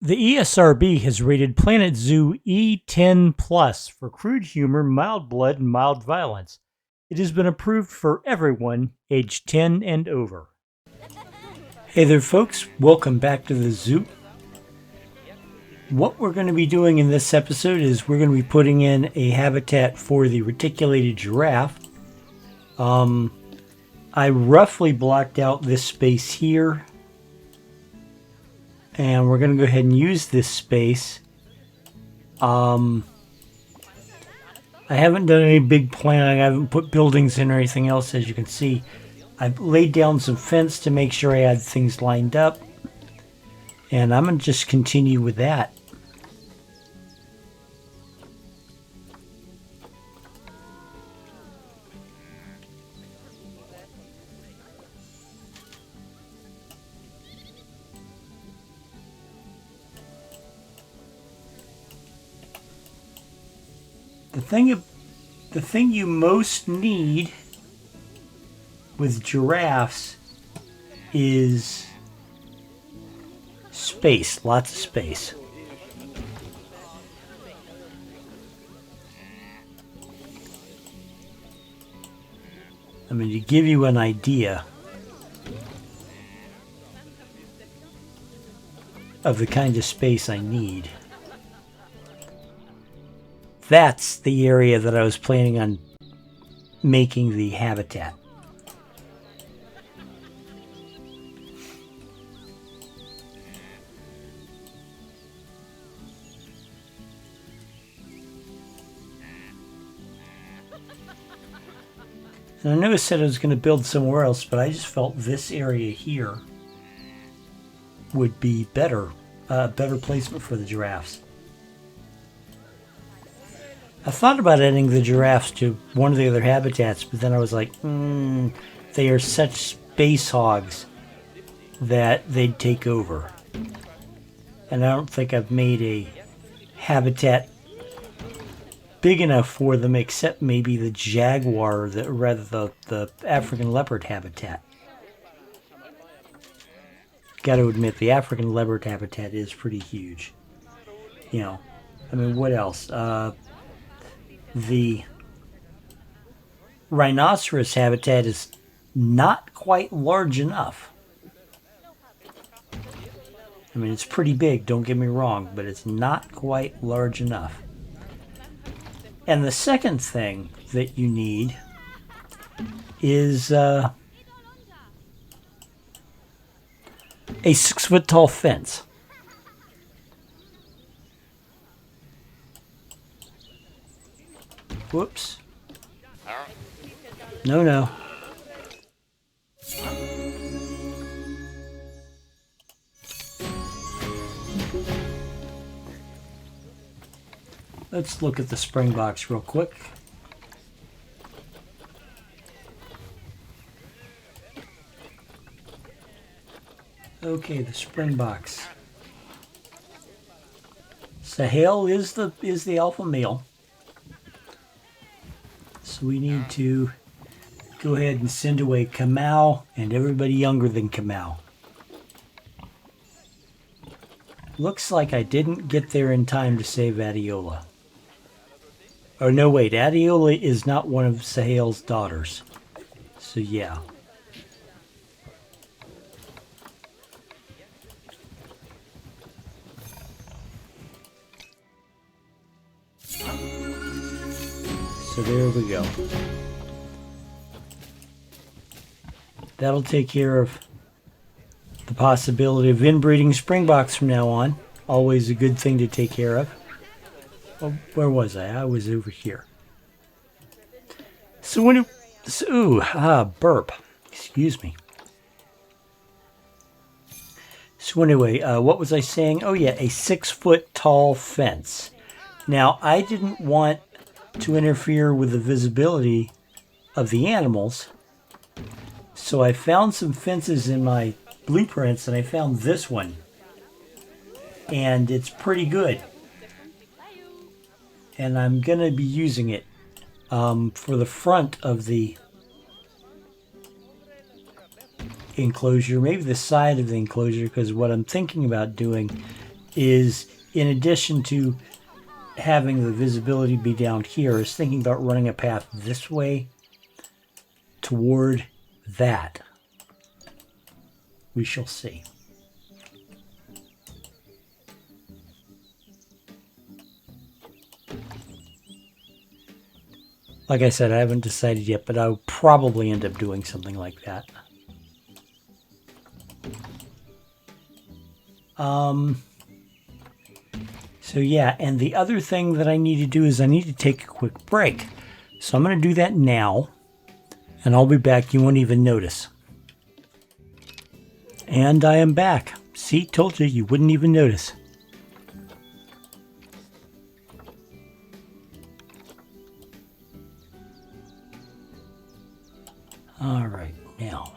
The ESRB has rated Planet Zoo E10 Plus for crude humor, mild blood, and mild violence. It has been approved for everyone aged 10 and over. Hey there, folks. Welcome back to the zoo. What we're going to be doing in this episode is we're going to be putting in a habitat for the reticulated giraffe. I roughly blocked out this space here. And we're going to go ahead and use this space. I haven't done any big planning. I haven't put buildings in or anything else, as you can see. I've laid down some fence to make sure I had things lined up. And I'm going to just continue with that. The thing you most need with giraffes is space, lots of space. I mean, to give you an idea of the kind of space I need. That's the area that I was planning on making the habitat. And I know I said I was going to build somewhere else, but I just felt this area here would be better placement for the giraffes. I thought about adding the giraffes to one of the other habitats, but then I was like, they are such space hogs that they'd take over. And I don't think I've made a habitat big enough for them, except maybe the jaguar, the African leopard habitat. Got to admit, the African leopard habitat is pretty huge. You know, I mean, what else? The rhinoceros habitat is not quite large enough. I mean, it's pretty big, don't get me wrong, but it's not quite large enough. And the second thing that you need is a 6-foot tall fence. Whoops. No. Let's look at the spring box real quick. Okay, the spring box. Sahel is the alpha male. So we need to go ahead and send away Kamau and everybody younger than Kamau. Looks like I didn't get there in time to save Adiola. Oh, no, wait. Adiola is not one of Sahel's daughters. So, yeah. So there we go. That'll take care of the possibility of inbreeding springboks from now on. Always a good thing to take care of. Well, where was I? I was over here. So when burp. Excuse me. So anyway, what was I saying? Oh yeah, a 6-foot tall fence. Now, I didn't want to interfere with the visibility of the animals. So I found some fences in my blueprints, and I found this one. And it's pretty good. And I'm going to be using it for the front of the enclosure, maybe the side of the enclosure, because what I'm thinking about doing is, in addition to having the visibility be down here, is thinking about running a path this way toward that. We shall see. Like I said, I haven't decided yet, but I'll probably end up doing something like that. So yeah, and the other thing that I need to do is I need to take a quick break. So I'm going to do that now, and I'll be back. You won't even notice. And I am back. See, told you, you wouldn't even notice. All right, now.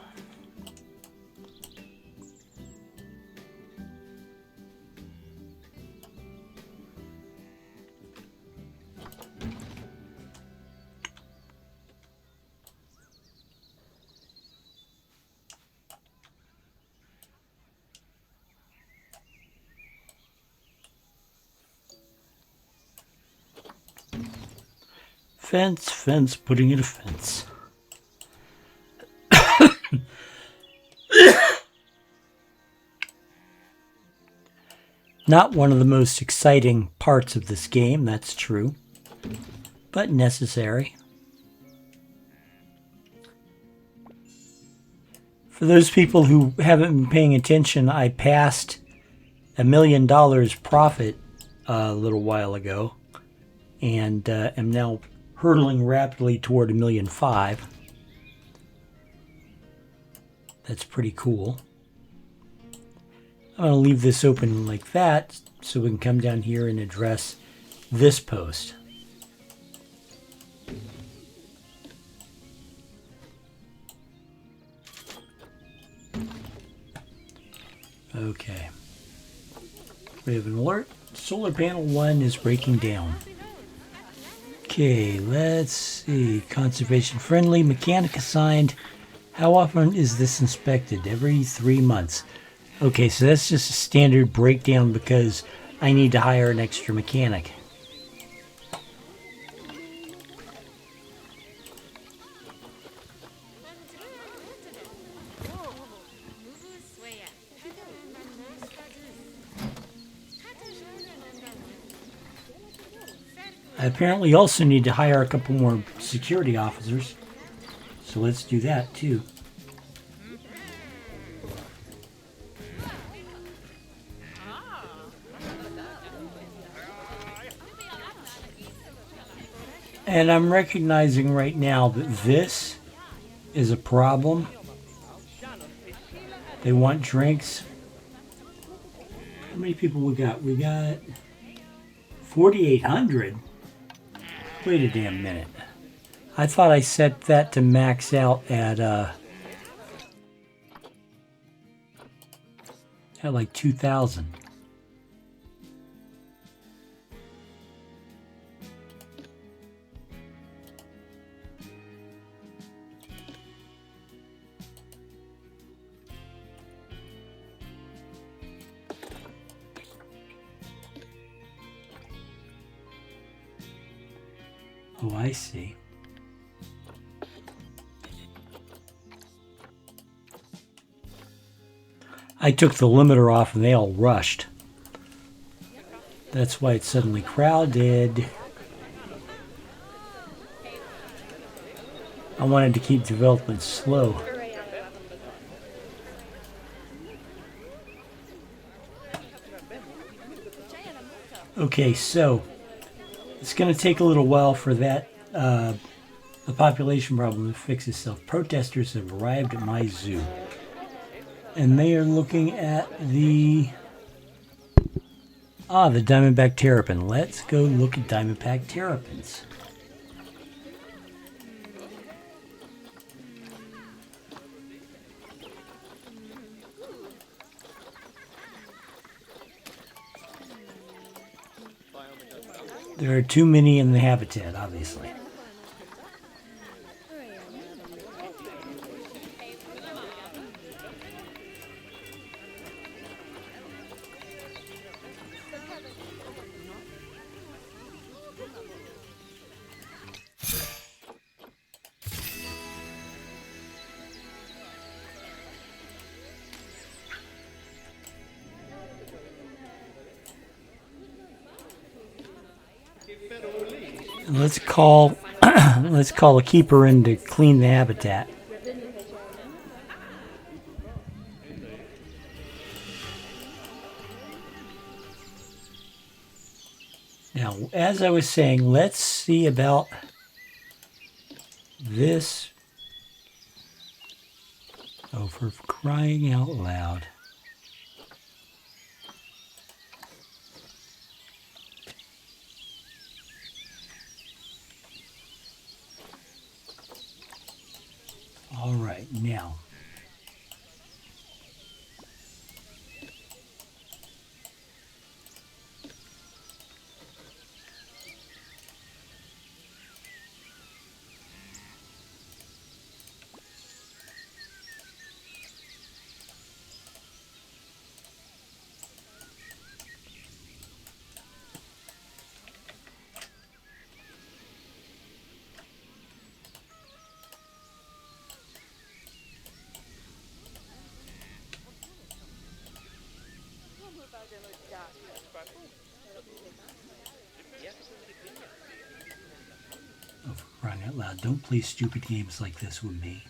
Fence, fence, putting in a fence. Not one of the most exciting parts of this game, that's true, but necessary. For those people who haven't been paying attention, I passed $1 million profit a little while ago, and am now hurtling rapidly toward $1.5 million. That's pretty cool. I'm going to leave this open like that so we can come down here and address this post. Okay. We have an alert. Solar panel 1 is breaking down. Okay, let's see. Conservation friendly, mechanic assigned. How often is this inspected? Every 3 months. Okay, so that's just a standard breakdown because I need to hire an extra mechanic. I apparently also need to hire a couple more security officers. So let's do that too. And I'm recognizing right now that this is a problem. They want drinks. How many people we got? We got 4,800. Wait a damn minute. I thought I set that to max out at like 2,000. Oh, I see. I took the limiter off and they all rushed. That's why it's suddenly crowded. I wanted to keep development slow. Okay, so it's going to take a little while for that the population problem to fix itself. Protesters have arrived at my zoo, and they are looking at the diamondback terrapin. Let's go look at diamondback terrapins. There are too many in the habitat, obviously. Let's call let's call a keeper in to clean the habitat. Now, as I was saying, let's see about this. Oh, for crying out loud. All right, now. Oh, for crying out loud, don't play stupid games like this with me.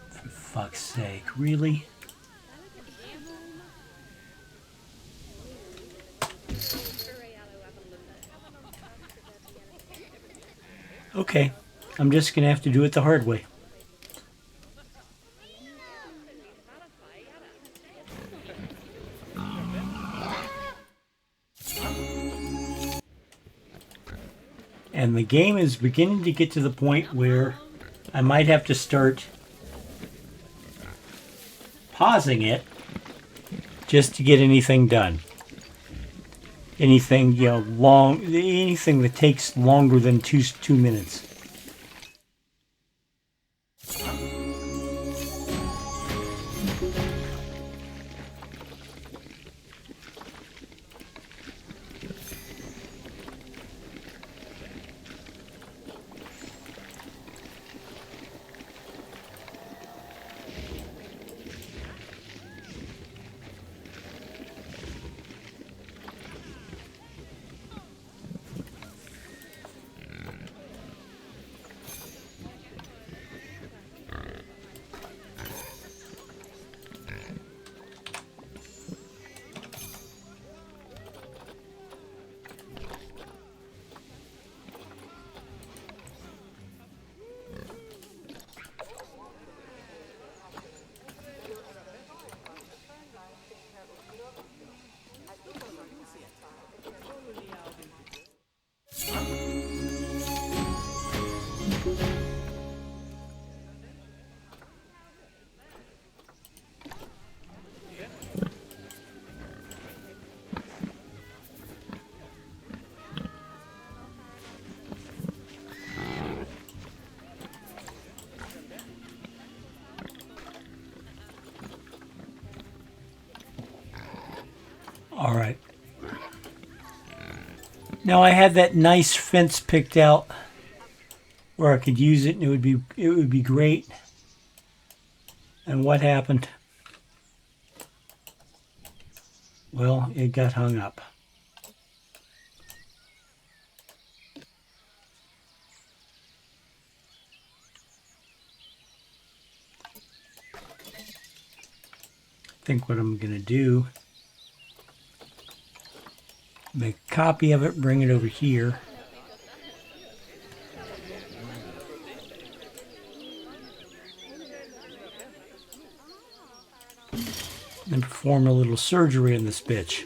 For fuck's sake, really? Okay, I'm just gonna have to do it the hard way. And the game is beginning to get to the point where I might have to start pausing it just to get anything done. Anything, anything that takes longer than two minutes. All right. Now I had that nice fence picked out where I could use it and it would be great. And what happened? Well, it got hung up. I think what I'm going to do, make a copy of it, bring it over here. And perform a little surgery on this bitch.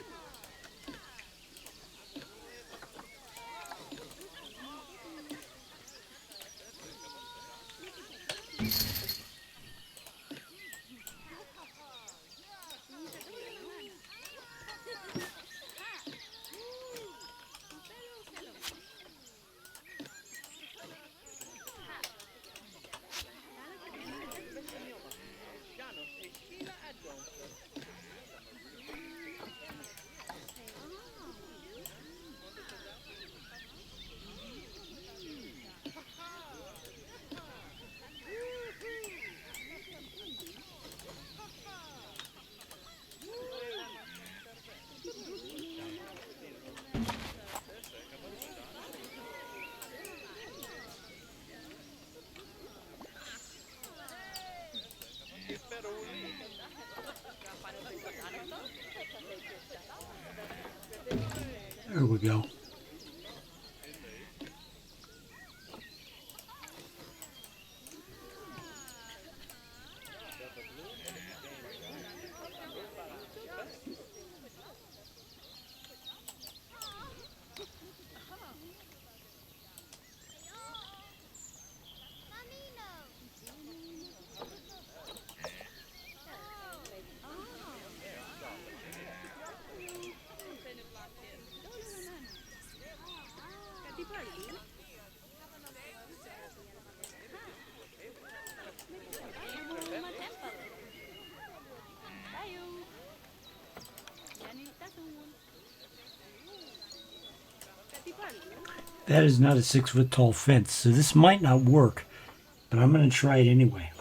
There we go. That is not a 6-foot tall fence, so this might not work, but I'm going to try it anyway.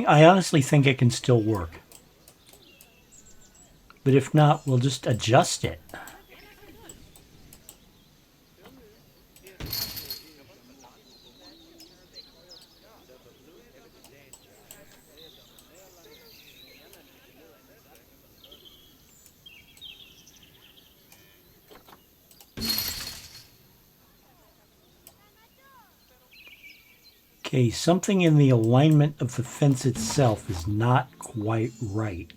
I honestly think it can still work. But if not, we'll just adjust it. Okay, something in the alignment of the fence itself is not quite right,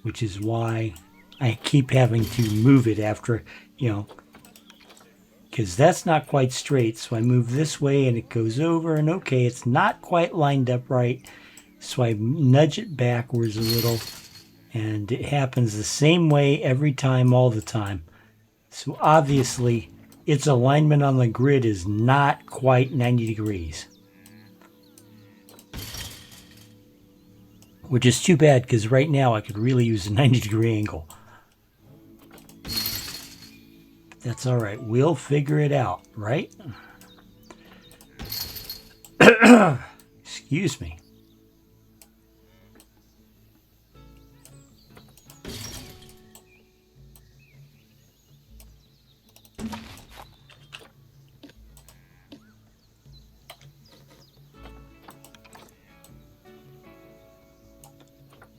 which is why I keep having to move it after, because that's not quite straight. So I move this way and it goes over, and okay, it's not quite lined up right. So I nudge it backwards a little, and it happens the same way every time, all the time. So obviously, its alignment on the grid is not quite 90 degrees. Which is too bad, because right now I could really use a 90-degree angle. But that's all right. We'll figure it out, right? Excuse me.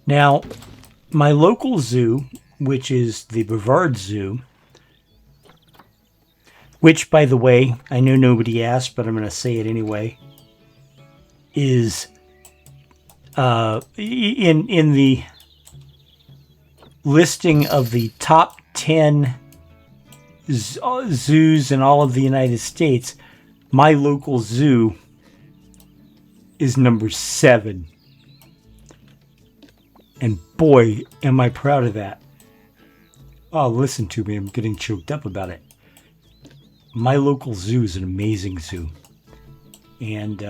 Now, my local zoo, which is the Brevard Zoo, which, by the way, I know nobody asked, but I'm going to say it anyway, is in the listing of the top 10 zoos in all of the United States, my local zoo is number 7. And boy, am I proud of that. Oh, listen to me. I'm getting choked up about it. My local zoo is an amazing zoo. And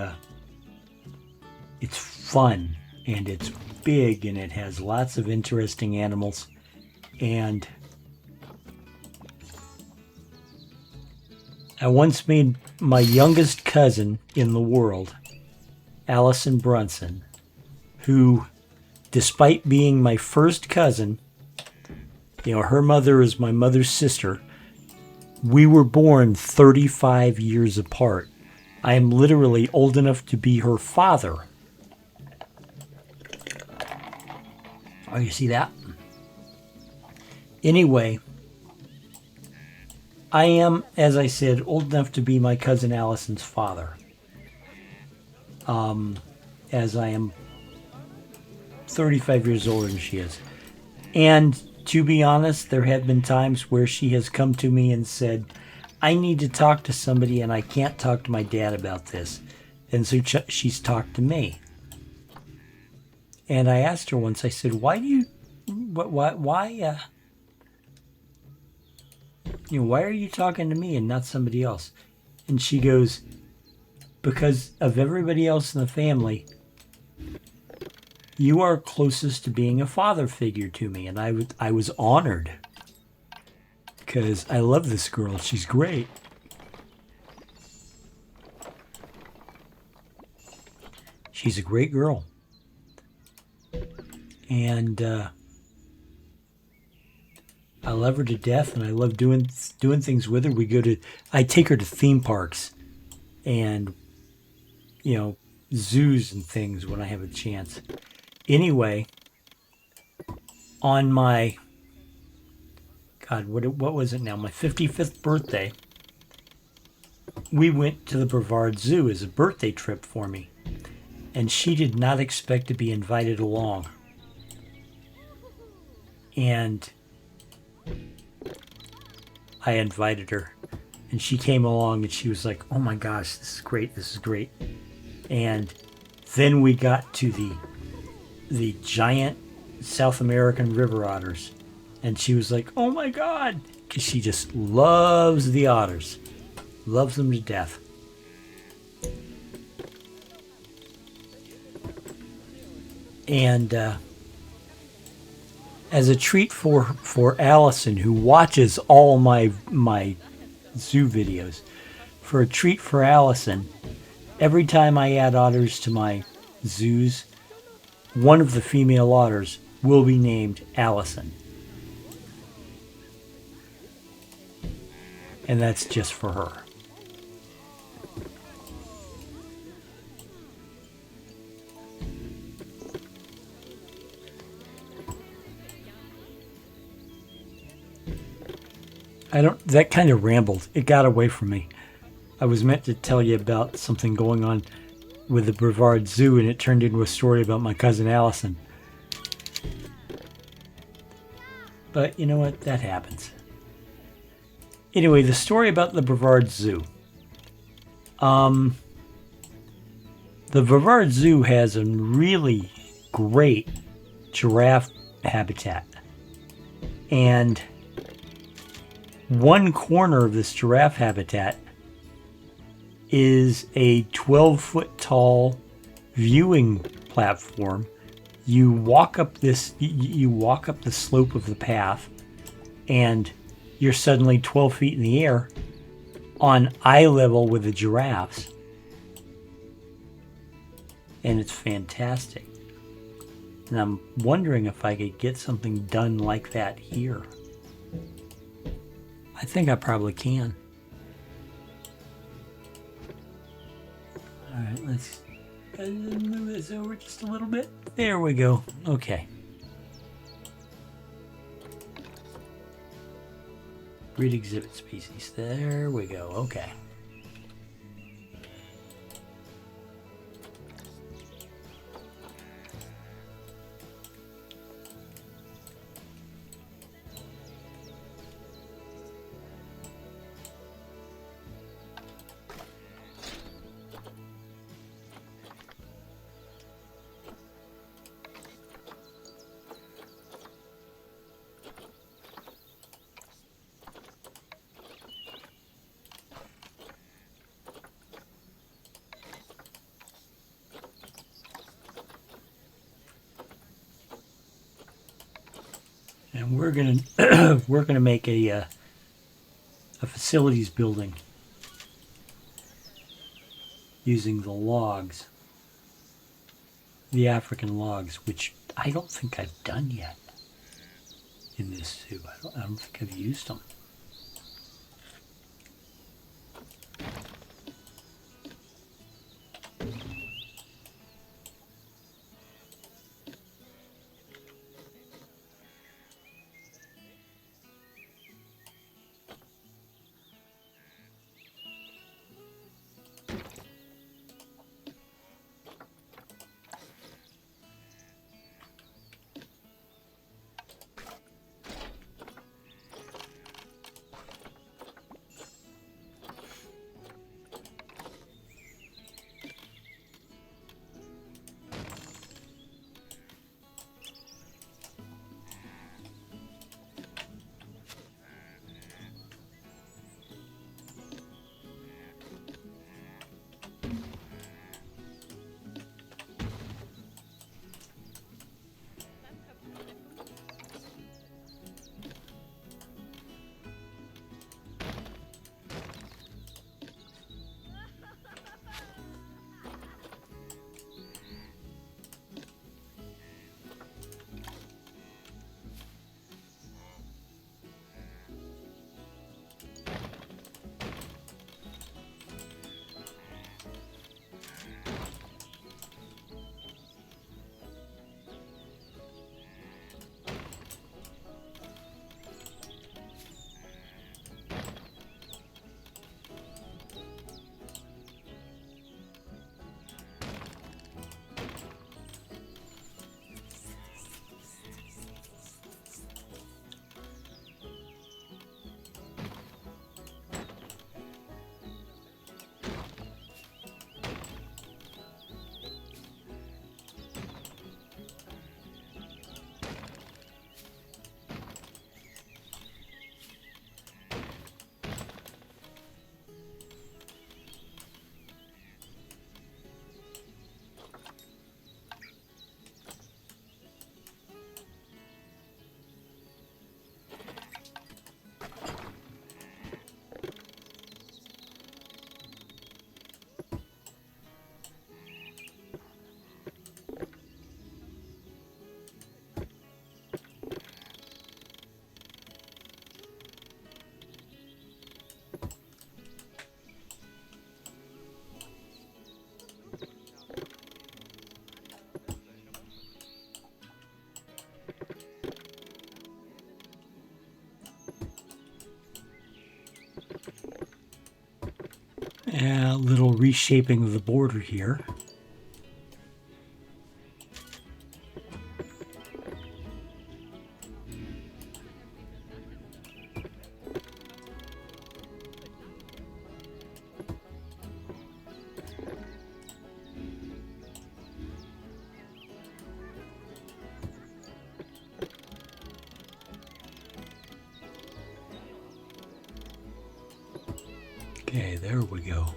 it's fun. And it's big. And it has lots of interesting animals. And I once made my youngest cousin in the world, Allison Brunson, who, despite being my first cousin, her mother is my mother's sister. We were born 35 years apart. I am literally old enough to be her father. Oh, you see that? Anyway, I am, as I said, old enough to be my cousin Allison's father. As I am 35 years older than she is. And to be honest, there have been times where she has come to me and said, I need to talk to somebody and I can't talk to my dad about this. And so she's talked to me. And I asked her once, I said, why are you talking to me and not somebody else? And she goes, because of everybody else in the family, you are closest to being a father figure to me. And I was honored, because I love this girl. She's great. She's a great girl. And I love her to death, and I love doing things with her. I take her to theme parks and, zoos and things when I have a chance. Anyway, on my, God, what was it now? My 55th birthday, we went to the Brevard Zoo as a birthday trip for me. And she did not expect to be invited along. And I invited her. And she came along and she was like, oh my gosh, this is great, this is great. And then we got to the giant South American river otters. And she was like, oh my God, because she just loves the otters. Loves them to death. And as a treat for Allison, who watches all my zoo videos, for a treat for Allison, every time I add otters to my zoos, one of the female otters will be named Allison. And that's just for her. That kind of rambled. It got away from me. I was meant to tell you about something going on with the Brevard Zoo, and it turned into a story about my cousin Allison. But you know what? That happens. Anyway, the story about the Brevard Zoo. The Brevard Zoo has a really great giraffe habitat. And one corner of this giraffe habitat is a 12-foot tall viewing platform. You walk up the slope of the path, and you're suddenly 12 feet in the air on eye level with the giraffes. And it's fantastic. And I'm wondering if I could get something done like that here. I think I probably can. All right, let's move this over just a little bit. There we go. Okay. Breed exhibit species. There we go. Okay. And we're gonna make a facilities building using the logs, the African logs, which I don't think I've done yet in this zoo. I don't think I've used them. A little reshaping of the border here. Okay, there we go.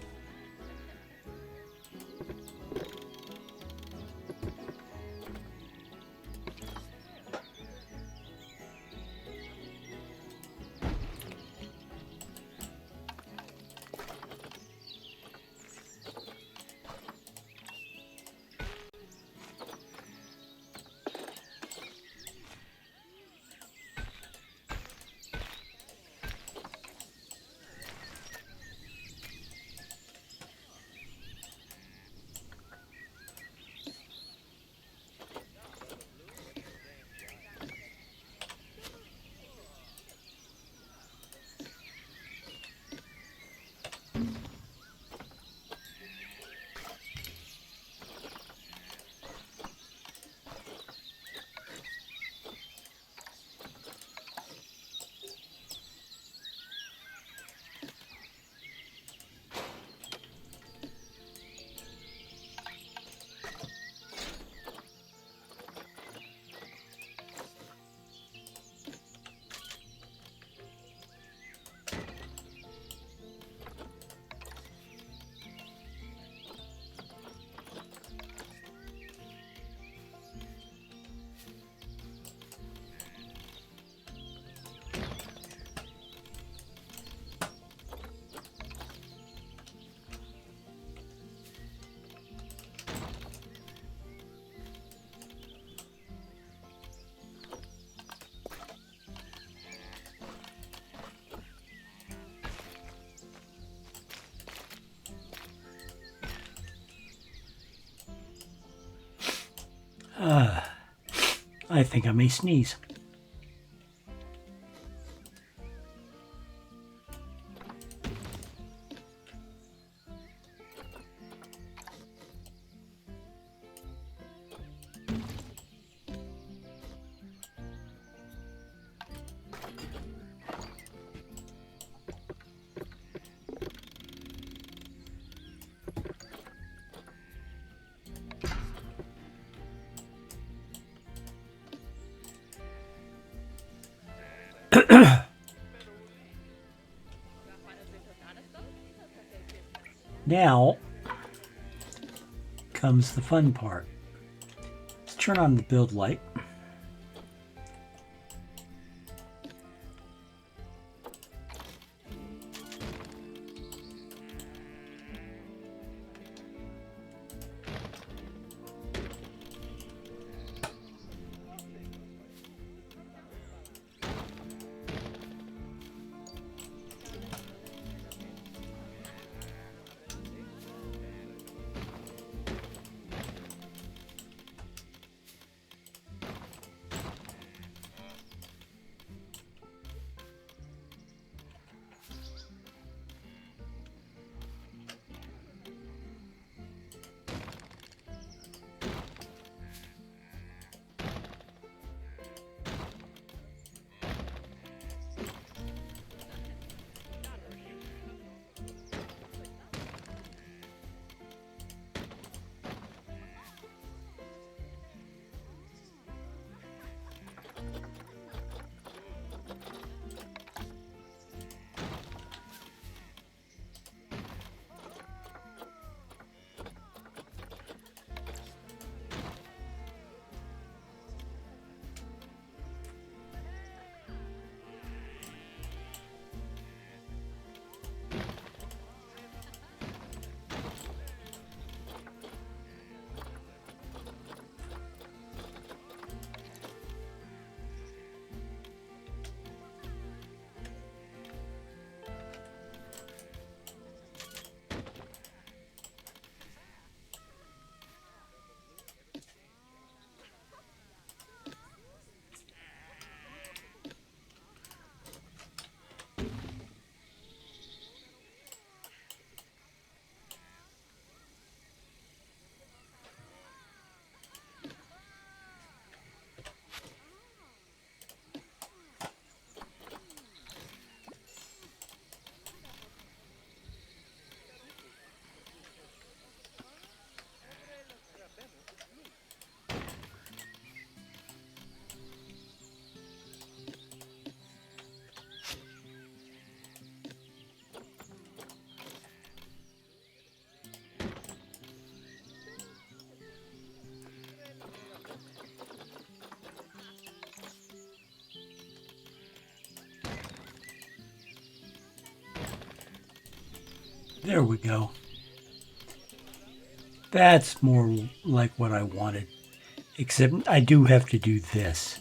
I think I may sneeze. Now comes the fun part. Let's turn on the build light. There we go. That's more like what I wanted. Except I do have to do this.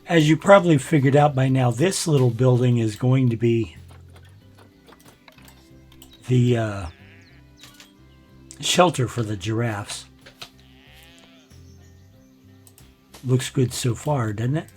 As you probably figured out by now, this little building is going to be the shelter for the giraffes. Looks good so far, doesn't it?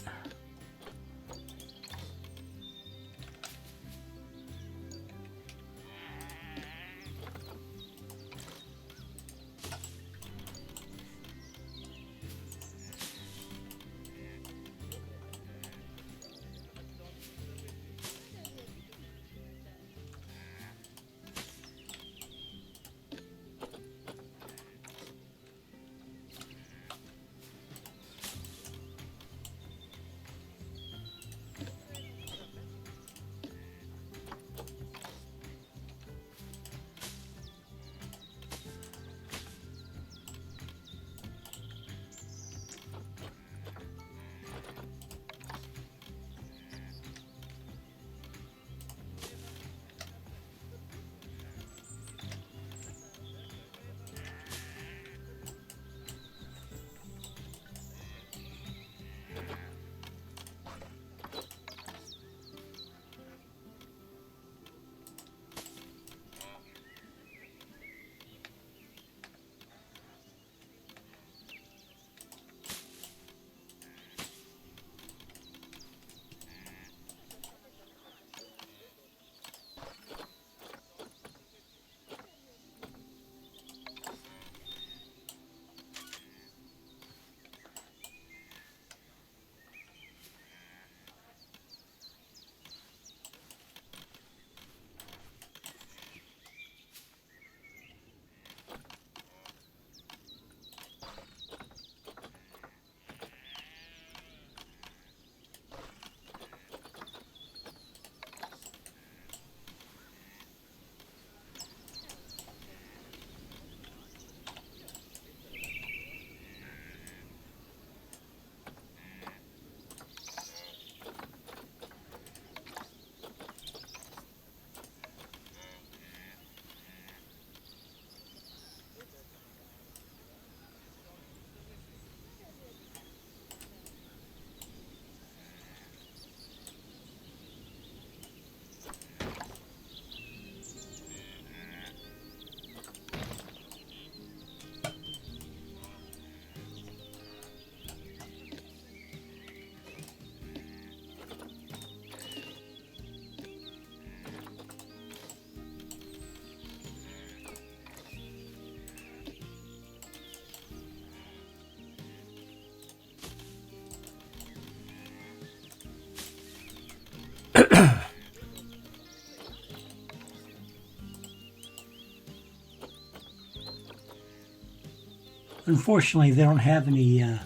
Unfortunately, they don't have any. They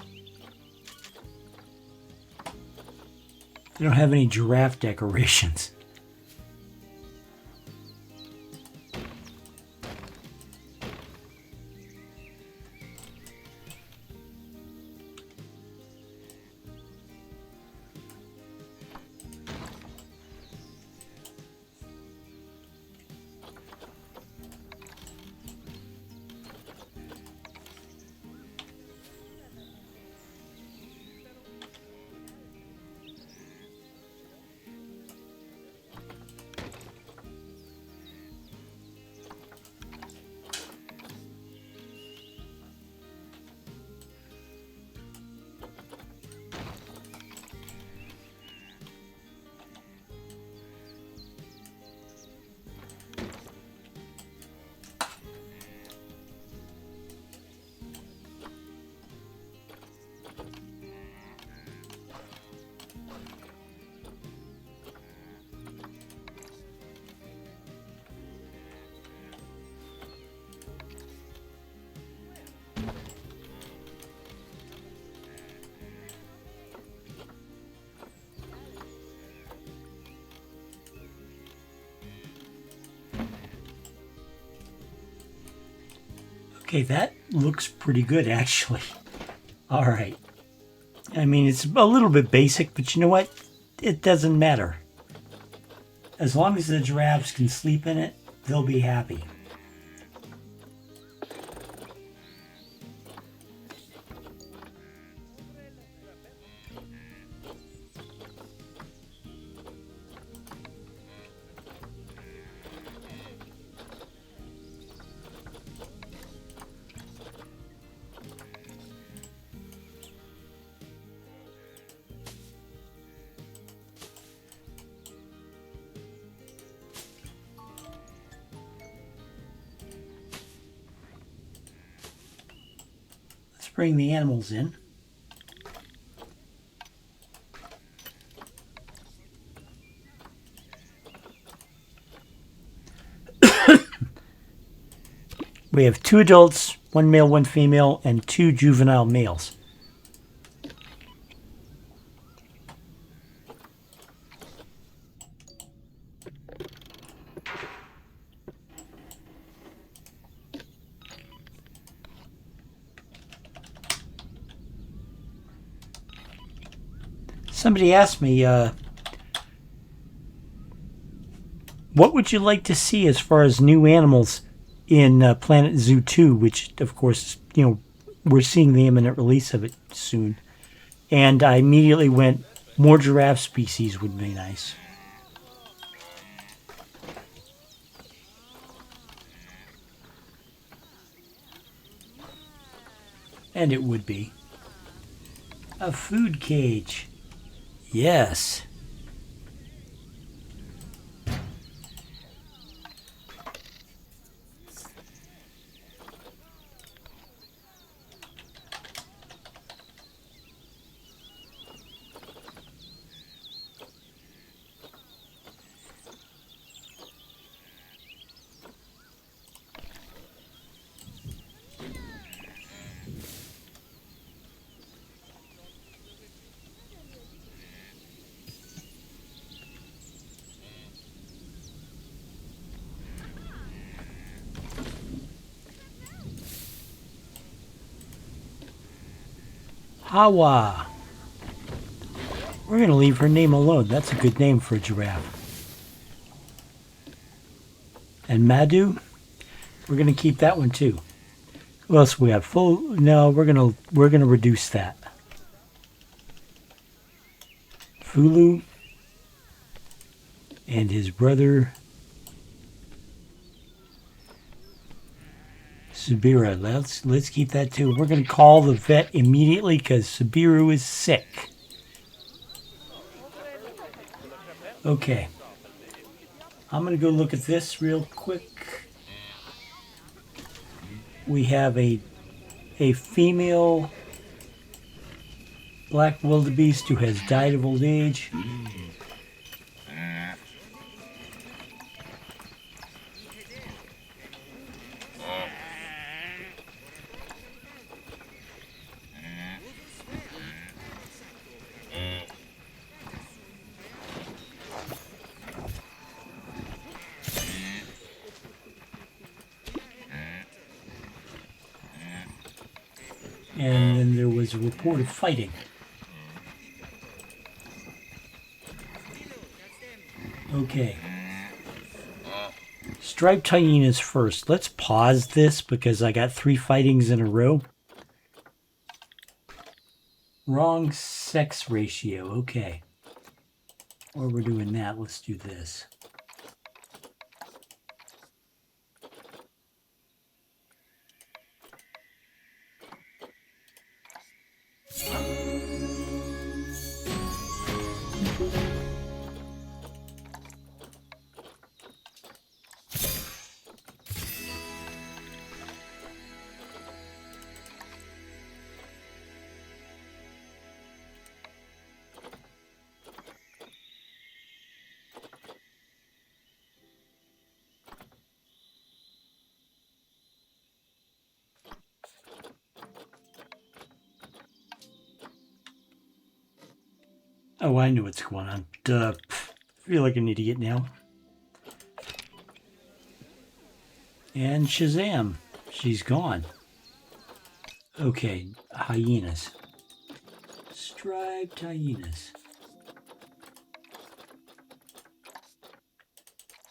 don't have any giraffe decorations. Okay, that looks pretty good actually. All right. I mean, it's a little bit basic, but you know what? It doesn't matter. As long as the giraffes can sleep in it, they'll be happy. Bring the animals in. We have 2 adults, 1 male, 1 female, and 2 juvenile males. Somebody asked me, what would you like to see as far as new animals in Planet Zoo 2, which, of course, you know, we're seeing the imminent release of it soon. And I immediately went, more giraffe species would be nice. And it would be. A food cage. Yes. Hawa. We're going to leave her name alone. That's a good name for a giraffe. And Madhu, we're going to keep that one too. Who else we have? Full? No, we're gonna reduce that. Fulu and his brother Sabira. Let's keep that too. We're gonna call the vet immediately because Sabiru is sick. Okay. I'm gonna go look at this real quick. We have a female black wildebeest who has died of old age. And then there was a report of fighting. Okay. Striped hyenas first. Let's pause this because I got 3 fightings in a row. Wrong sex ratio. Okay. While we're doing that, let's do this. Oh, I know what's going on. Duh. I feel like an idiot now. And Shazam. She's gone. Okay, hyenas. Striped hyenas.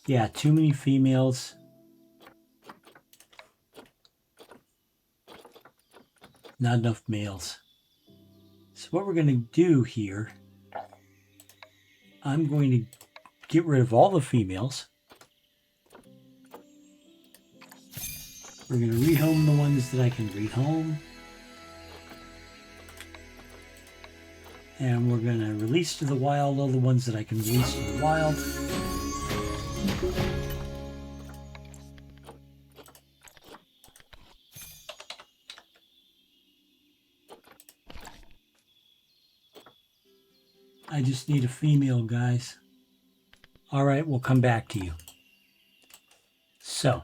Yeah, too many females. Not enough males. So what we're going to do here, I'm going to get rid of all the females. We're going to rehome the ones that I can rehome. And we're going to release to the wild all the ones that I can release to the wild. I just need a female, guys. All right, we'll come back to you. So,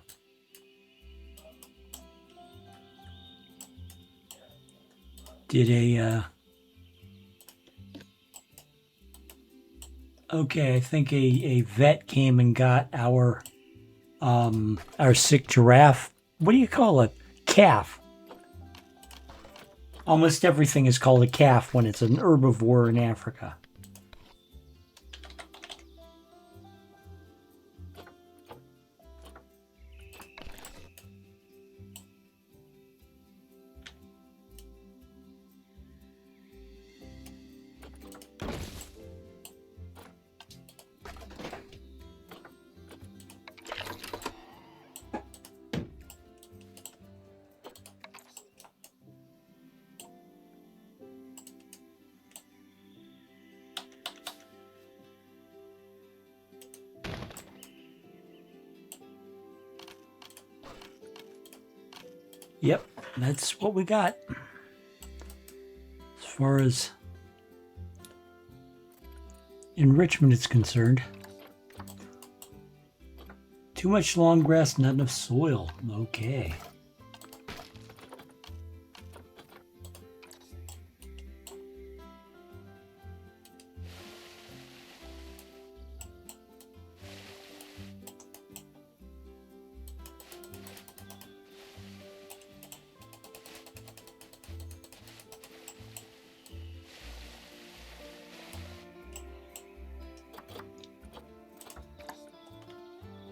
did okay, I think a vet came and got our sick giraffe. What do you call it? Calf. Almost everything is called a calf when it's an herbivore in Africa. Yep, that's what we got. As far as enrichment is concerned. Too much long grass, not enough soil. Okay.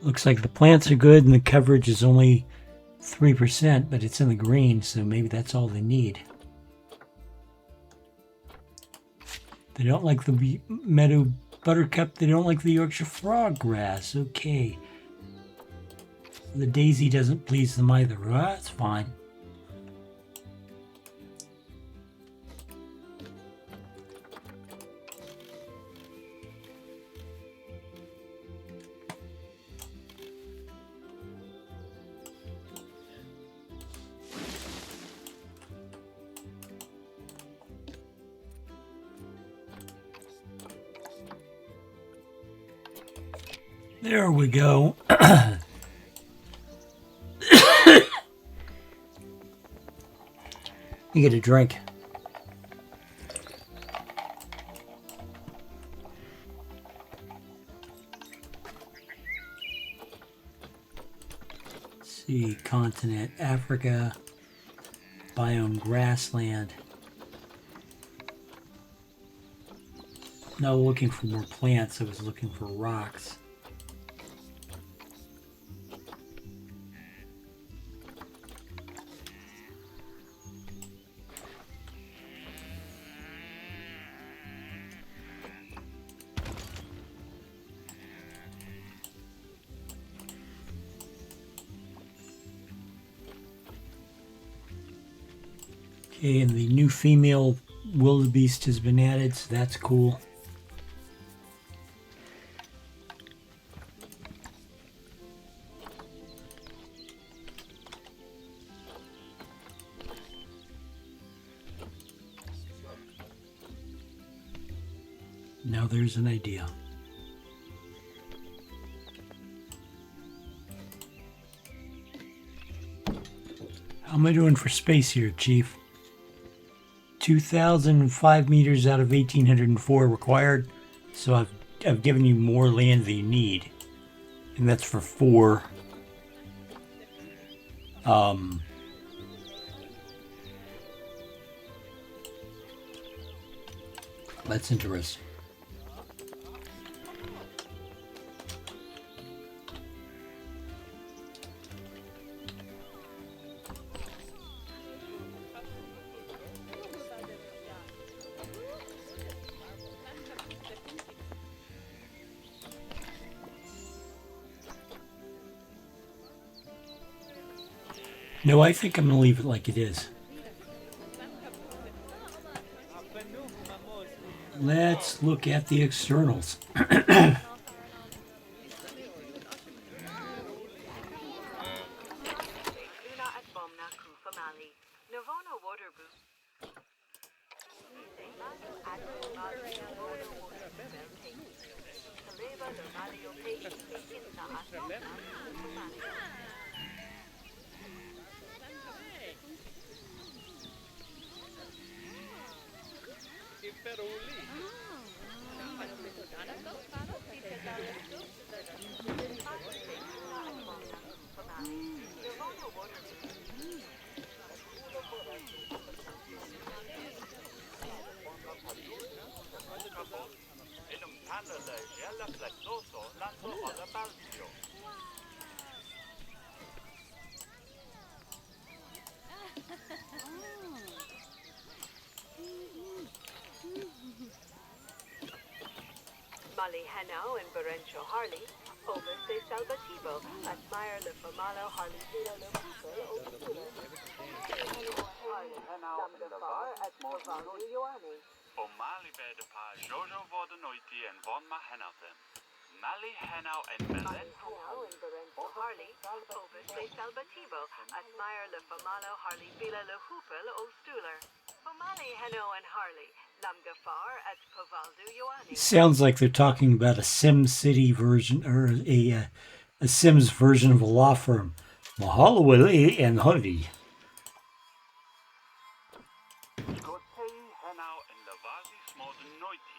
Looks like the plants are good and the coverage is only 3%, but it's in the green, so maybe that's all they need. They don't like the meadow buttercup. They don't like the Yorkshire froggrass. Okay. The daisy doesn't please them either. Well, that's fine. There we go. You get a drink. Let's see, continent, Africa. biome grassland. Not looking for more plants, I was looking for rocks. Okay, and the new female wildebeest has been added, so that's cool. Now there's an idea. How am I doing for space here, Chief? 2,005 meters out of 1,804 required, so I've given you more land than you need, and that's for 4. That's interesting. No, I think I'm going to leave it like it is. Let's look at the externals. Mali Henao and Berencho Harley, Obis de Salvativo, Admire le Famalo Harley Vila le Pupo, Lamgafar at Morvano Ioane. O Mali bij de pa Jojo worden nooit en von ma Henautem. Mali Henau en Belen. Henao and Berencho Harley, Obis de Salvativo, Admire le Famalo Harley Vila le Hupel o Stuler. Mali Henao and Harley, Lamgafar at Povaldu Ioane. Sounds like they're talking about a Sim City version, or a Sims version of a law firm. Mahalo and Hardy. Henau en Lavazi smoden noiti.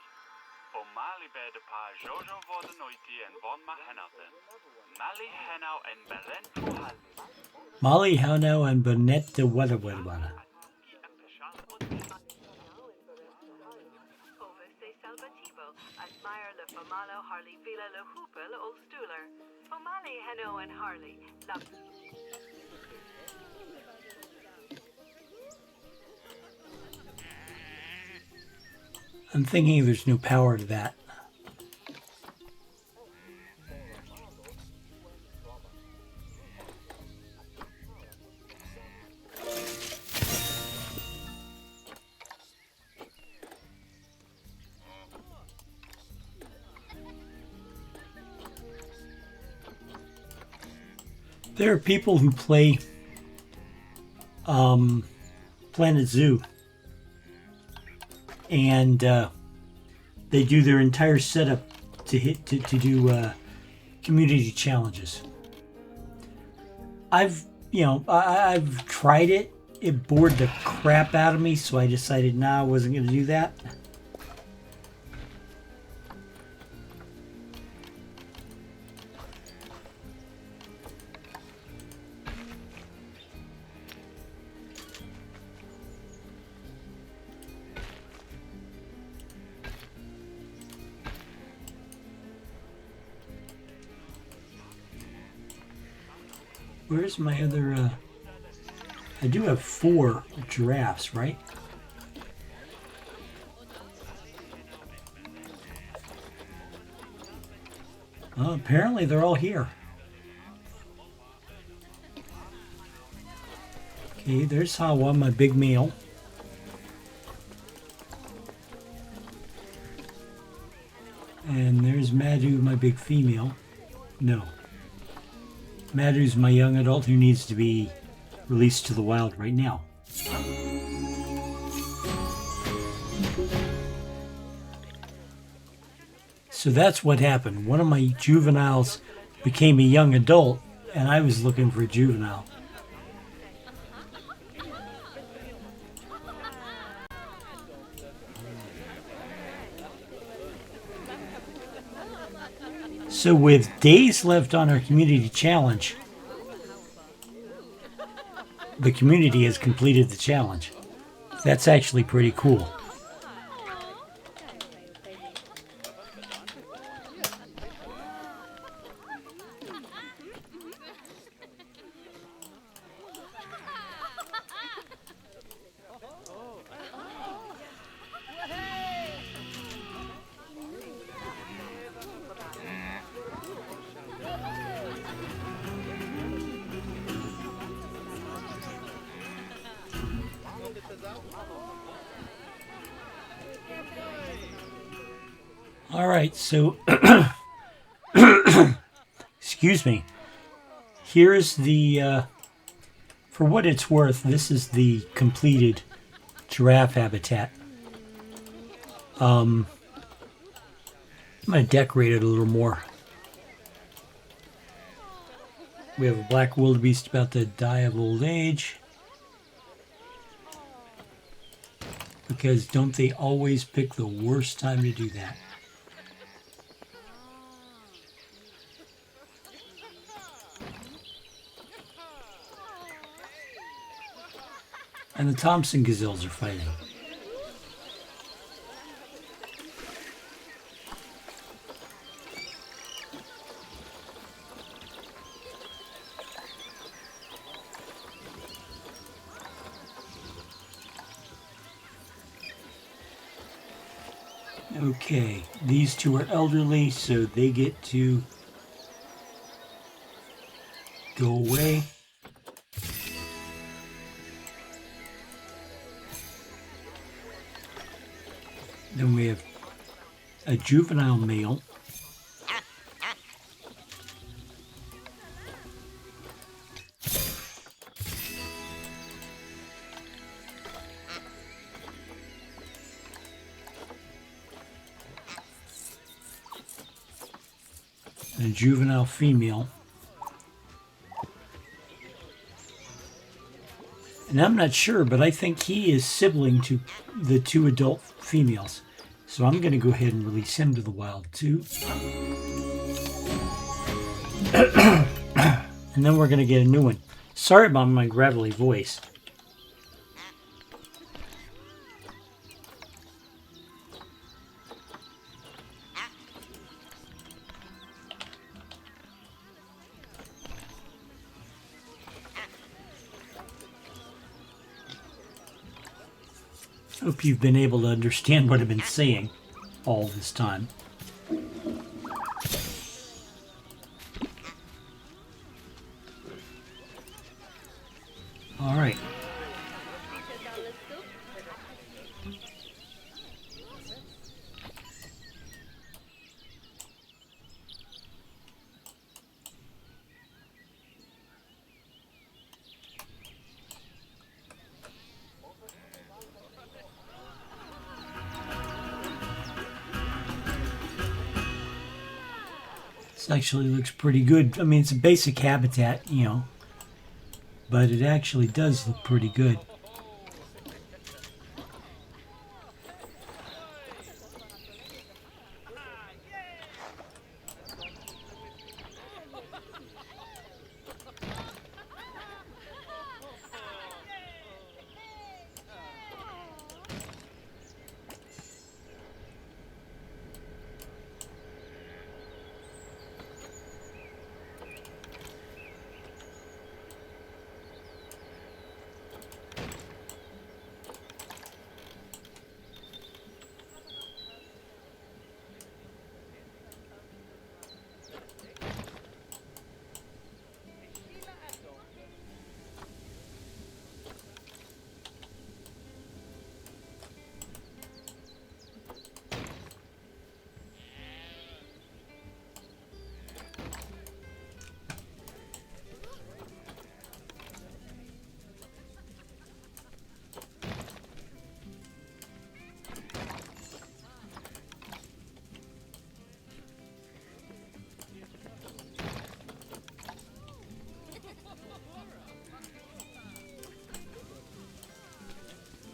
O Mali bij de pa Jojo worden nooit en von ma Henautem. Mali Henau en Belen Fuhalli. Mali Henau and Bonnet de Wada. Admire le Famalo Harley Vila le Hupel o Stuler. Omali Henao and Harley. I'm thinking there's no power to that. There are people who play Planet Zoo, and they do their entire setup to do community challenges. I've tried it. It bored the crap out of me, so I decided I wasn't going to do that. Where's my other... I do have 4 giraffes, right? Well, apparently they're all here. Okay, there's Hawa, my big male. And there's Madhu, my big female. No. Madhu's my young adult who needs to be released to the wild right now. So that's what happened. One of my juveniles became a young adult, and I was looking for a juvenile. So with days left on our community challenge, the community has completed the challenge. That's actually pretty cool. All right, so excuse me. Here's the, for what it's worth, this is the completed giraffe habitat. I'm going to decorate it a little more. We have a black wildebeest about to die of old age. Because don't they always pick the worst time to do that? And the Thompson gazelles are fighting. Okay, these two are elderly, so they get to go away. Then we have a juvenile male. And a juvenile female. And I'm not sure, but I think he is sibling to the 2 adult females. So I'm going to go ahead and release him to the wild too. And then we're going to get a new one. Sorry about my gravelly voice. Hope you've been able to understand what I've been saying all this time. All right. This actually looks pretty good. I mean, it's a basic habitat, you know, but it actually does look pretty good.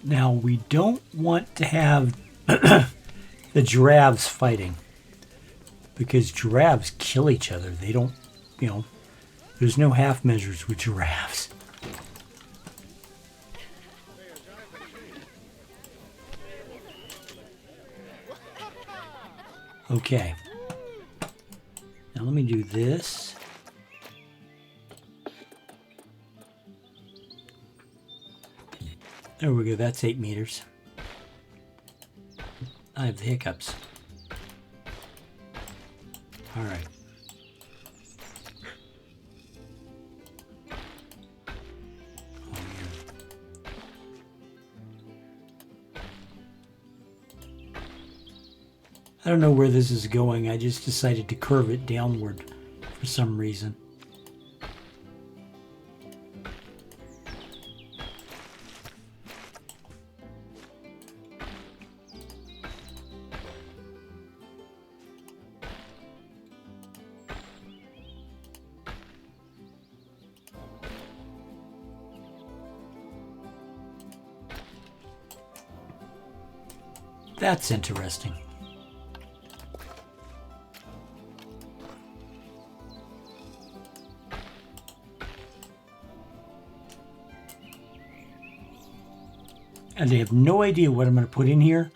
Now, we don't want to have the giraffes fighting, because giraffes kill each other. They don't, there's no half measures with giraffes. Okay. Now let me do this. There we go. That's 8 meters. I have the hiccups. All right. Oh, man. I don't know where this is going. I just decided to curve it downward for some reason. That's interesting. And I have no idea what I'm going to put in here,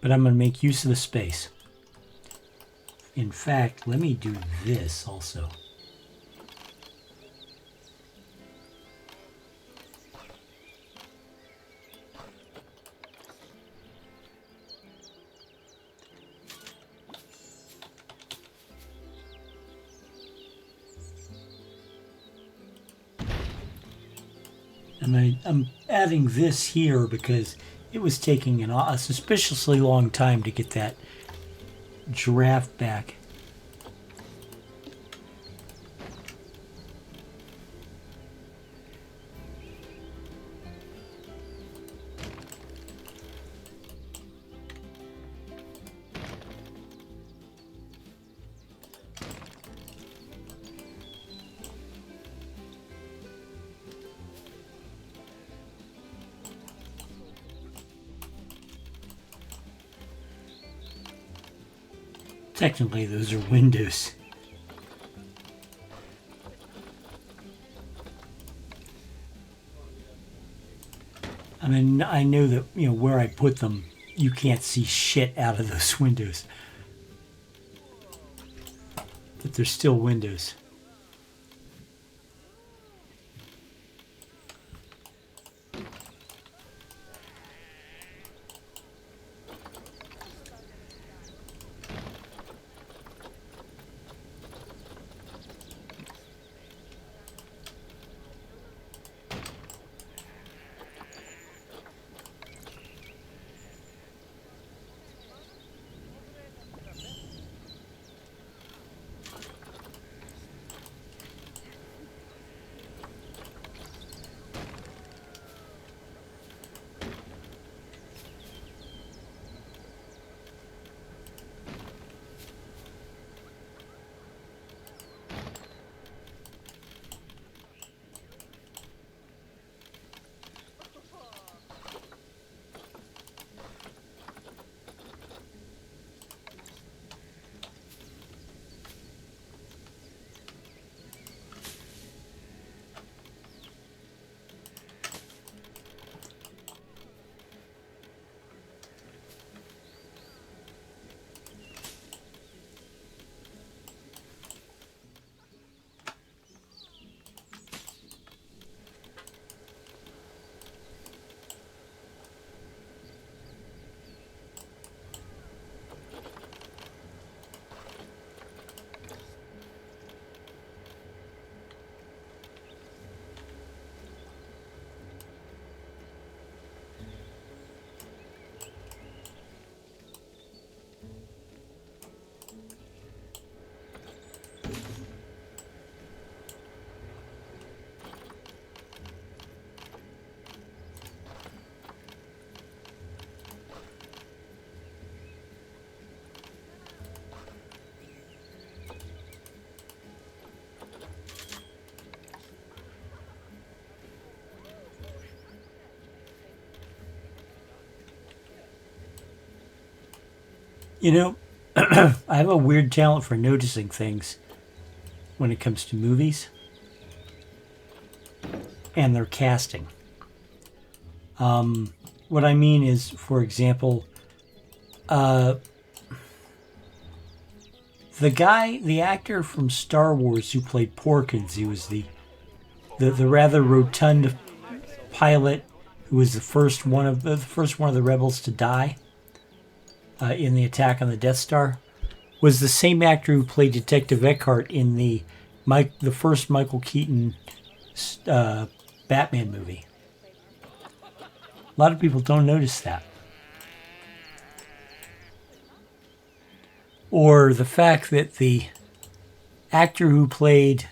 but I'm going to make use of the space. In fact, let me do this also. And I'm adding this here because it was taking a suspiciously long time to get that giraffe back. Technically, those are windows. I mean, I know that, where I put them, you can't see shit out of those windows. But they're still windows. You know, I have a weird talent for noticing things when it comes to movies and their casting. What I mean is, for example, the actor from Star Wars who played Porkins, he was the rather rotund pilot who was the first one of the rebels to die in the attack on the Death Star, was the same actor who played Detective Eckhart in the first Michael Keaton Batman movie. A lot of people don't notice that. Or the fact that the actor who played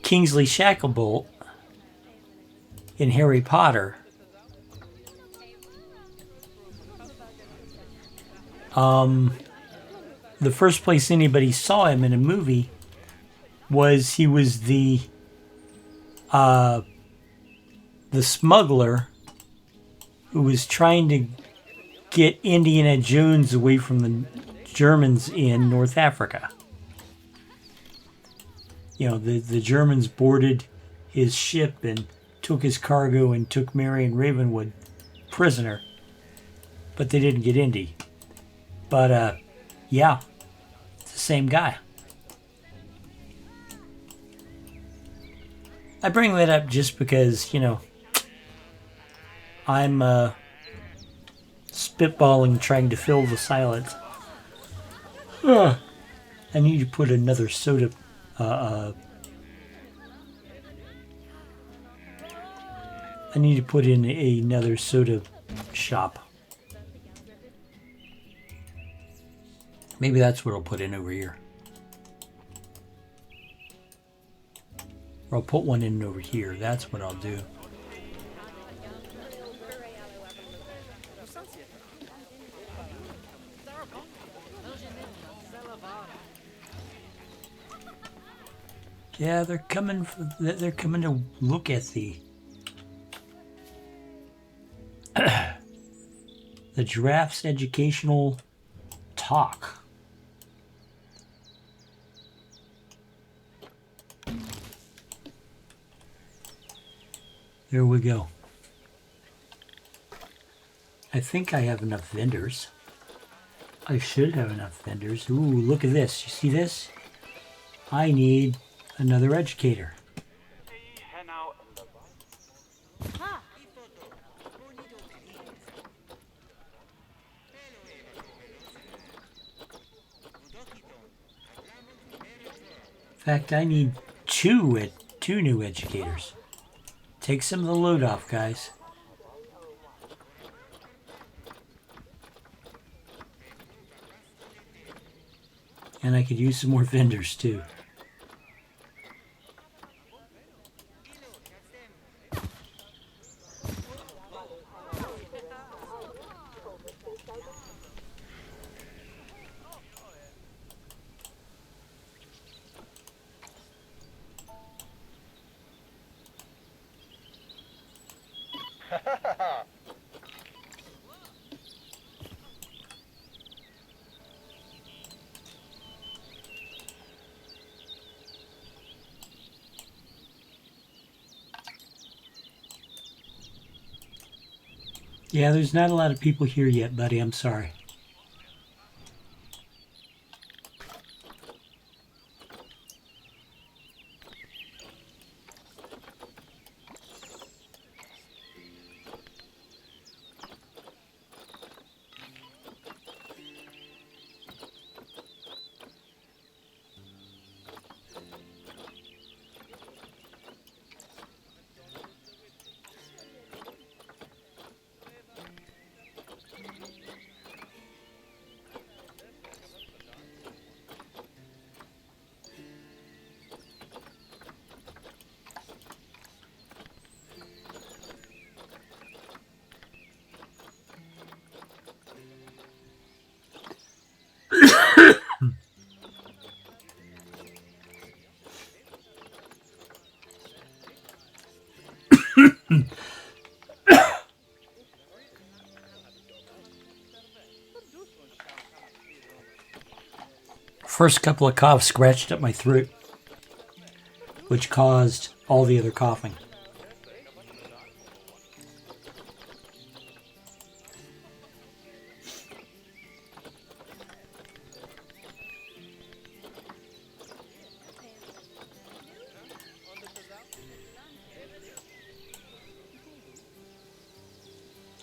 Kingsley Shacklebolt in Harry Potter, the first place anybody saw him in a movie was he was the smuggler who was trying to get Indiana Jones away from the Germans in North Africa. You know, the Germans boarded his ship and took his cargo and took Marion Ravenwood prisoner, but they didn't get Indy. But yeah, it's the same guy. I bring that up just because, I'm spitballing, trying to fill the silence. I need to put another soda. I need to put in another soda shop. Maybe that's what I'll put in over here. Or I'll put one in over here. That's what I'll do. Yeah, they're coming to look at the giraffe's educational talk. There we go. I think I have enough vendors. I should have enough vendors. Ooh, look at this. You see this? I need another educator. In fact, I need two new educators. Take some of the load off, guys. And I could use some more vendors too. Yeah, there's not a lot of people here yet, buddy. I'm sorry. First couple of coughs scratched up my throat, which caused all the other coughing.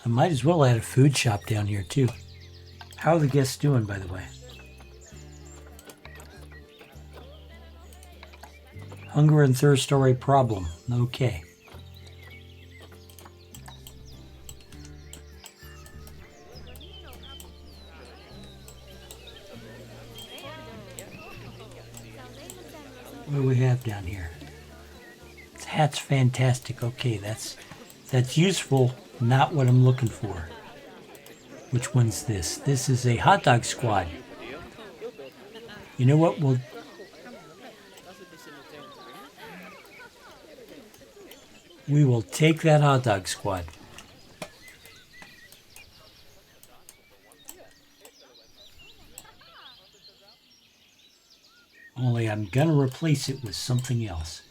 I might as well add a food shop down here too. How are the guests doing, by the way? Hunger and thirst are a problem. Okay. What do we have down here? This hat's fantastic. Okay, that's useful. Not what I'm looking for. Which one's this? This is a hot dog squad. You know what? We will take that hot dog squad. Only I'm gonna replace it with something else.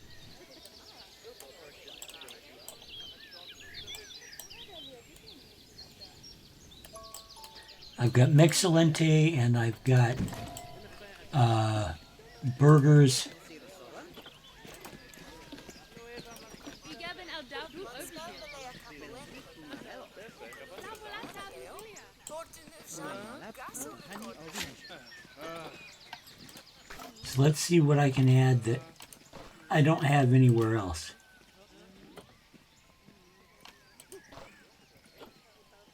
I've got Mixolente and I've got burgers. So let's see what I can add that I don't have anywhere else.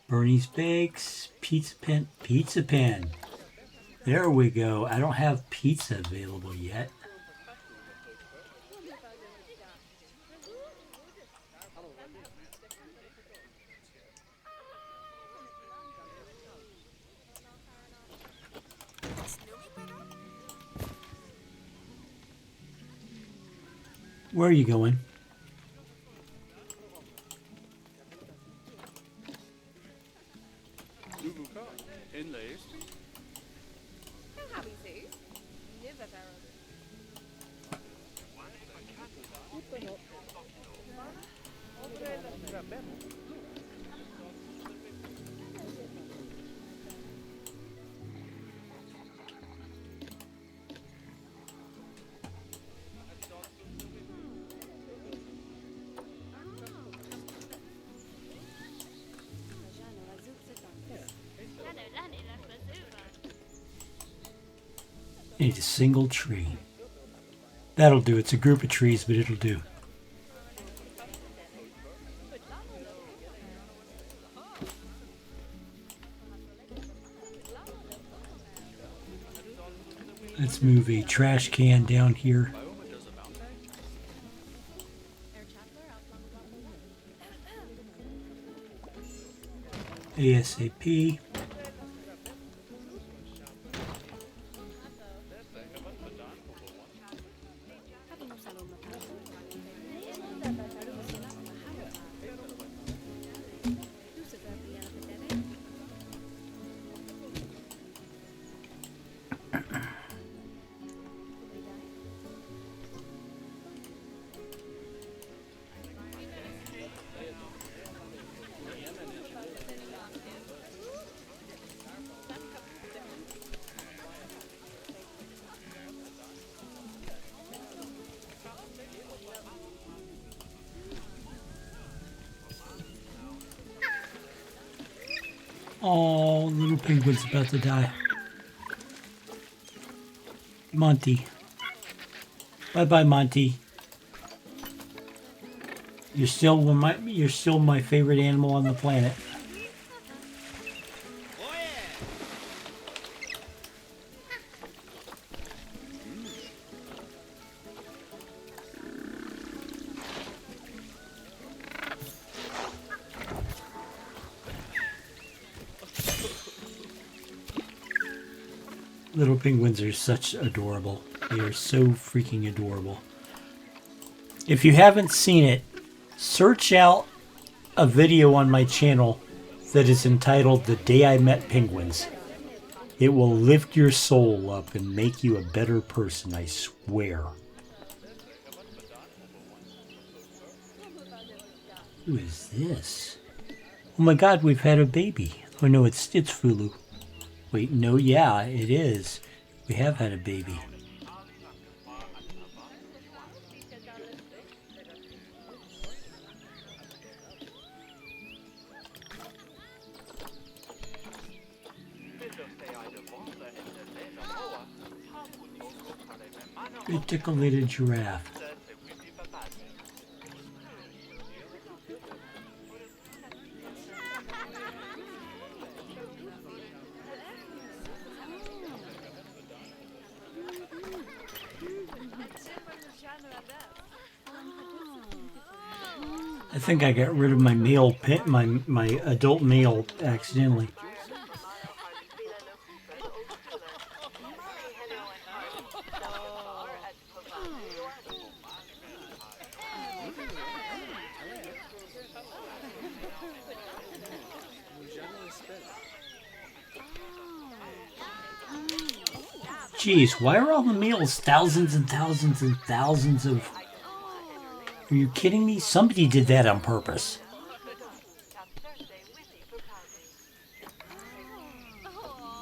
Bernie's Bakes, Pizza Pen. There we go. I don't have pizza available yet. Where are you going? Need a single tree. That'll do. It's a group of trees, but it'll do. Let's move a trash can down here. ASAP. Oh, little penguin's about to die. Monty. Bye-bye, Monty. You're still my favorite animal on the planet. Little penguins are such adorable. They are so freaking adorable. If you haven't seen it, search out a video on my channel that is entitled The Day I Met Penguins. It will lift your soul up and make you a better person, I swear. Who is this? Oh my god, we've had a baby. Oh no, it's Fulu. Wait, no, yeah, it is. We have had a baby. Reticulated giraffe. I think I got rid of my male pet, my adult male accidentally. Jeez, why are all the males thousands and thousands and thousands of... Are you kidding me? Somebody did that on purpose.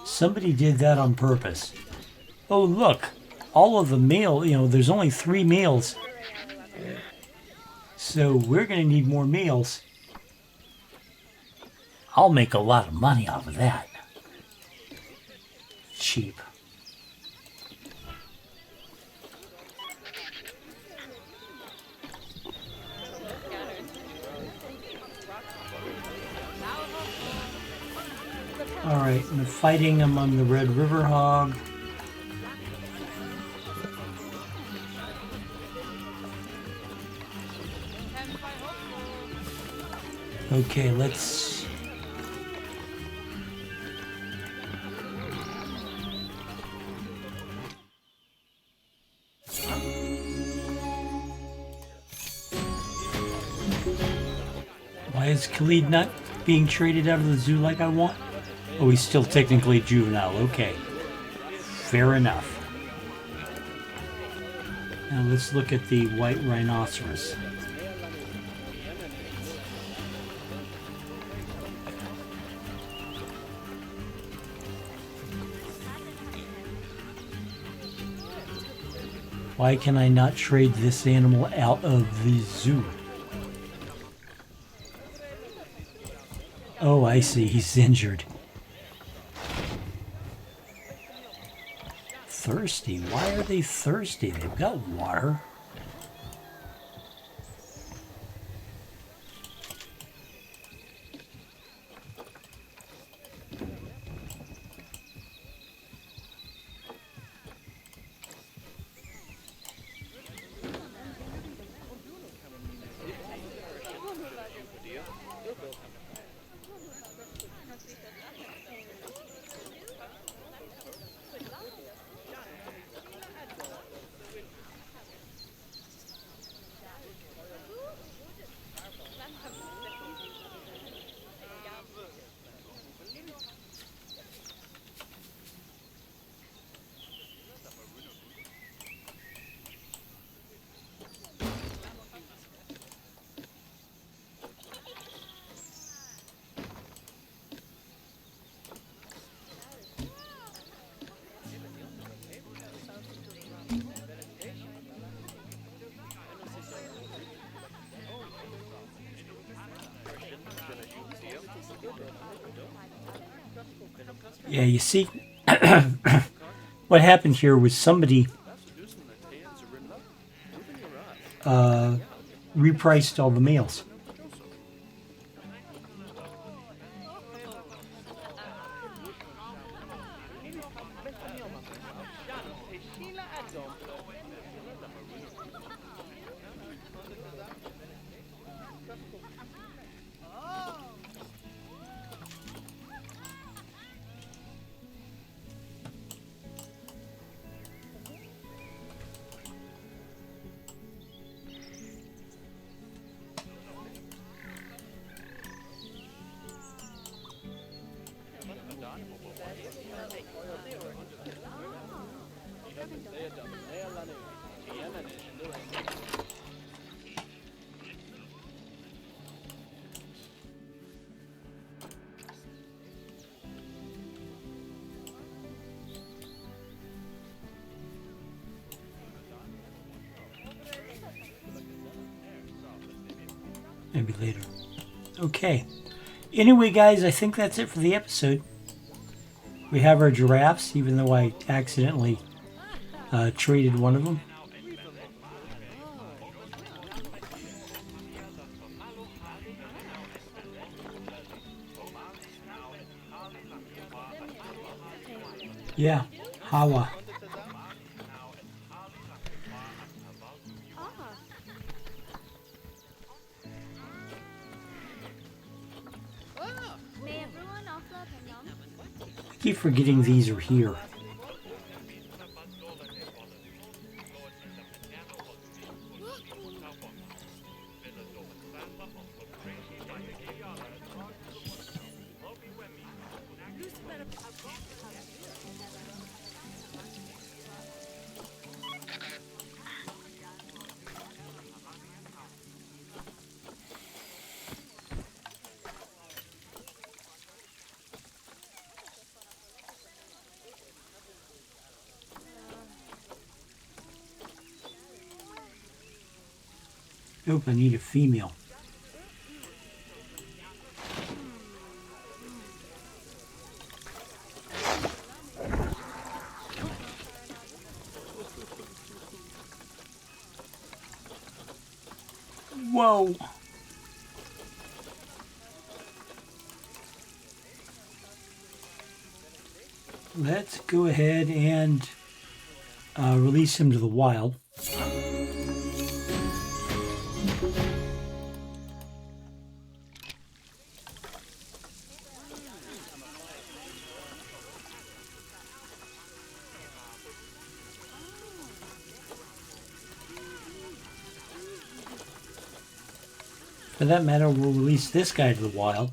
Somebody did that on purpose. Oh, look. All of the male, there's only 3 males. So we're going to need more males. I'll make a lot of money off of that. Cheap. Alright, and the fighting among the Red River Hog. Okay, let's... Why is Khalid not being traded out of the zoo like I want? Oh, he's still technically juvenile. Okay. Fair enough. Now let's look at the white rhinoceros. Why can I not trade this animal out of the zoo? Oh, I see. He's injured. Thirsty? Why are they thirsty? They've got water. Yeah, you see, what happened here was somebody repriced all the meals. Maybe later. Okay. Anyway, guys, I think that's it for the episode. We have our giraffes, even though I accidentally traded one of them. Yeah, Hawa. I keep forgetting these are here. Nope, I need a female. Whoa! Let's go ahead and release him to the wild. For that matter, we'll release this guy to the wild.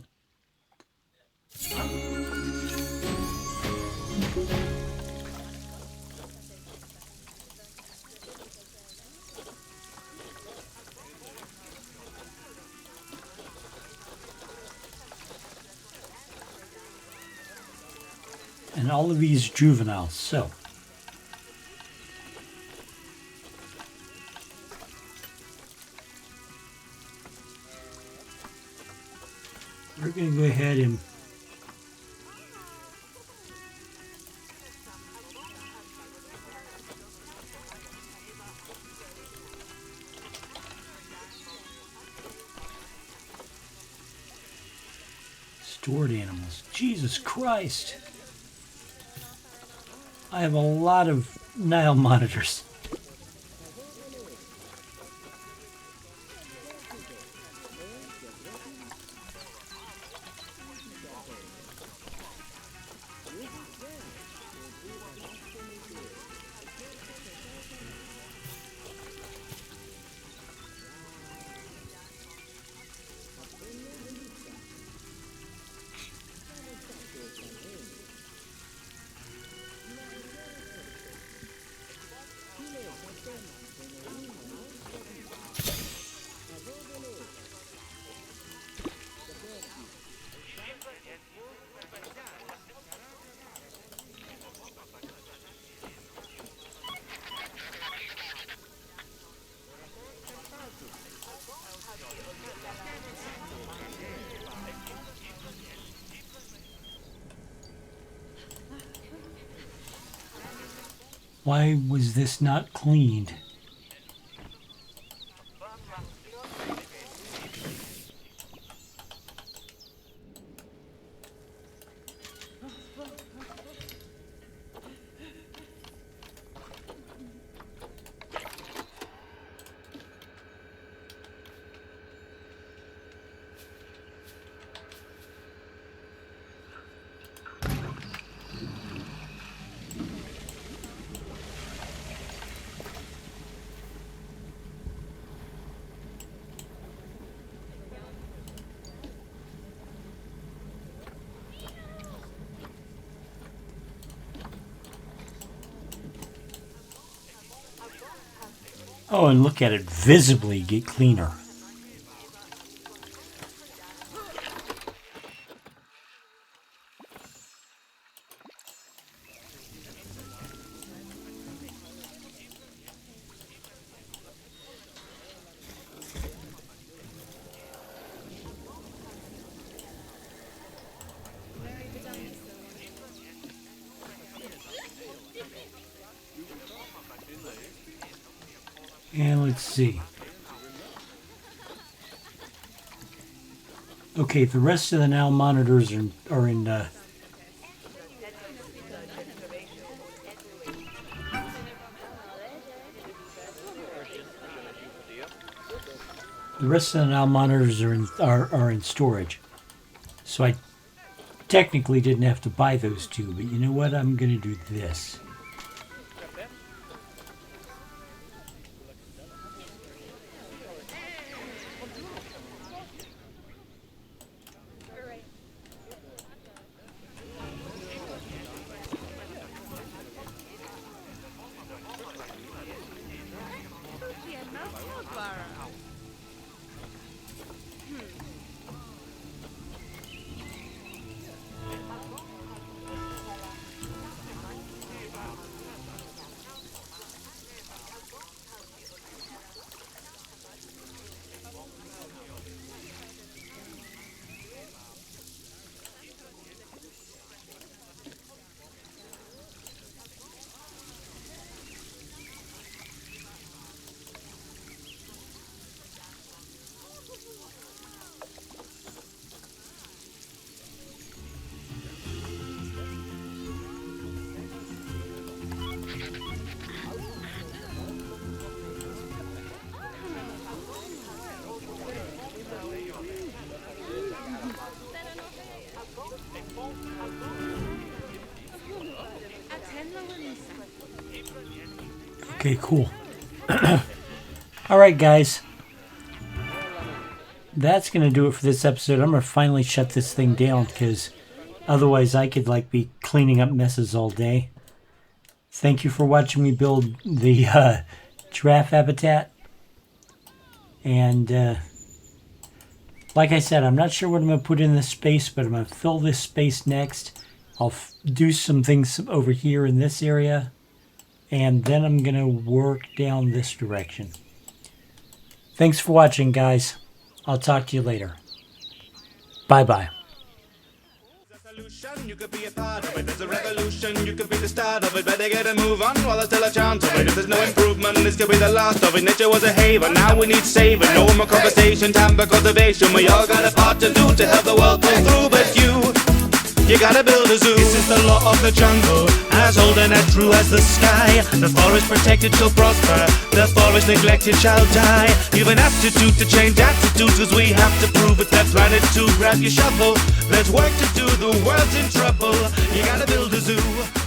And all of these juveniles, so. We're going to go ahead and stored animals. Jesus Christ. I have a lot of Nile monitors. Why was this not cleaned? Oh, and look at it visibly get cleaner. And let's see. Okay, the rest of the now monitors are in the rest of the now monitors are in storage. So I technically didn't have to buy those two, but you know what? I'm going to do this. Okay, cool. All right, guys. That's going to do it for this episode. I'm going to finally shut this thing down because otherwise I could be cleaning up messes all day. Thank you for watching me build the giraffe habitat. And like I said, I'm not sure what I'm going to put in this space, but I'm going to fill this space next. I'll do some things over here in this area. And then I'm going to work down this direction. Thanks for watching, guys. I'll talk to you later. Bye-bye. You could be a part of it. There's a revolution, you could be the start of it. Better get a move on while there's still a chance of it. If there's no improvement, this could be the last of it. Nature was a haven, now we need saving. No more conversation, time for cultivation. We all got a part to do to help the world pull through. But you gotta build a zoo. This is the law of the jungle, as old and as true as the sky. The forest protected shall prosper, the forest neglected shall die. Give an aptitude to change attitudes, cause we have to prove it. That planet to grab your shovel. There's work to do, the world's in trouble. You gotta build a zoo.